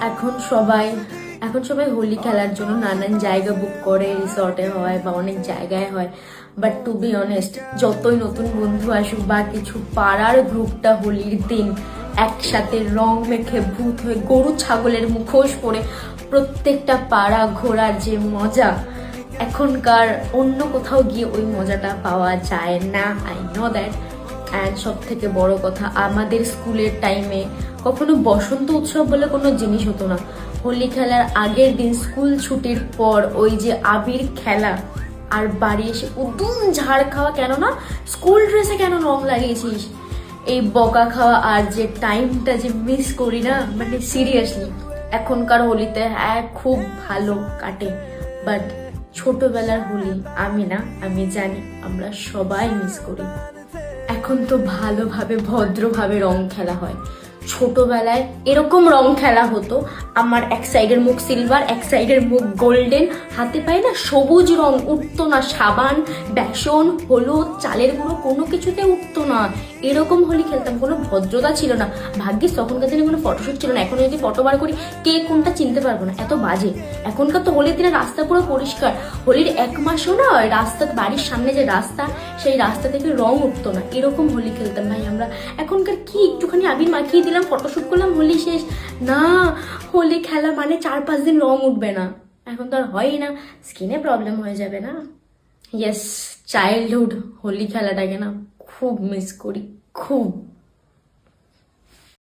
এখন সবাই হোলি খেলার জন্য নানান জায়গা বুক করে, রিসর্টে হয় বা অনেক জায়গায় হয়। বাট টু বি অনেস্ট, যতই নতুন বন্ধু আসুক বা কিছু, পাড়ার গ্রুপটা হোলির দিন একসাথে রং মেখে ভূত হয়ে গরু ছাগলের মুখোশ পরে প্রত্যেকটা পাড়া ঘোরার যে মজা, এখনকার অন্য কোথাও গিয়ে ওই মজাটা পাওয়া যায় না। I know that. অ্যান্ড সব থেকে বড় কথা, আমাদের স্কুলের টাইমে কখনো বসন্ত উৎসব বলে কোনো জিনিস হতো না। হোলি খেলার আগের দিন স্কুল ছুটির পর ওই যে আবির খেলা, আর বাড়ি এসে উদুম ঝাড় খাওয়া, কেন না স্কুল ড্রেসে কেন রং লাগিয়েছিস, এই বকা খাওয়া, আর যে টাইমটা যে মিস করি না, মানে সিরিয়াসলি। এখনকার হোলিতে হ্যাঁ খুব ভালো কাটে, বাট ছোটবেলার হোলি আমি জানি আমরা সবাই মিস করি। এখন তো ভালোভাবে ভদ্রভাবে রং খেলা হয়। ছোটবেলায় এরকম রং খেলা হতো, আমার এক সাইডের মুখ সিলভার, এক সাইডের মুখ গোল্ডেন, হাতে পায়ে না সবুজ রং উঠতো না, সাবান, বেসন, হলুদ, চালের গুঁড়ো কোনো কিছুতে উঠতো না। এরকম হোলি খেলতাম, কোনো ভদ্রতা ছিল না। ভাগ্যিস তখনকার দিনে কোনো ফটোশুট ছিল না। এখন যদি ফটো বার করি, কে কোনটা চিনতে পারবো না, এত বাজে। এখনকার তো হোলির দিনে রাস্তা পুরো পরিষ্কার। হোলির 1 মাসও না রাস্তা, বাড়ির সামনে যে রাস্তা, সেই রাস্তা থেকে রং উঠতো না। এরকম হোলি খেলতাম ভাই আমরা। এখনকার কি, একটুখানি আবির মাখিয়ে দিলাম, ফটোশুট করলাম, হোলি শেষ। না, হোলি খেলা মানে 4-5 দিন রং উঠবে না। এখন তো আর হয়ই না, স্কিনে প্রবলেম হয়ে যাবে না। ইয়েস, চাইল্ডহুড হোলি খেলাটাকে না খুব মিস করি, খুব।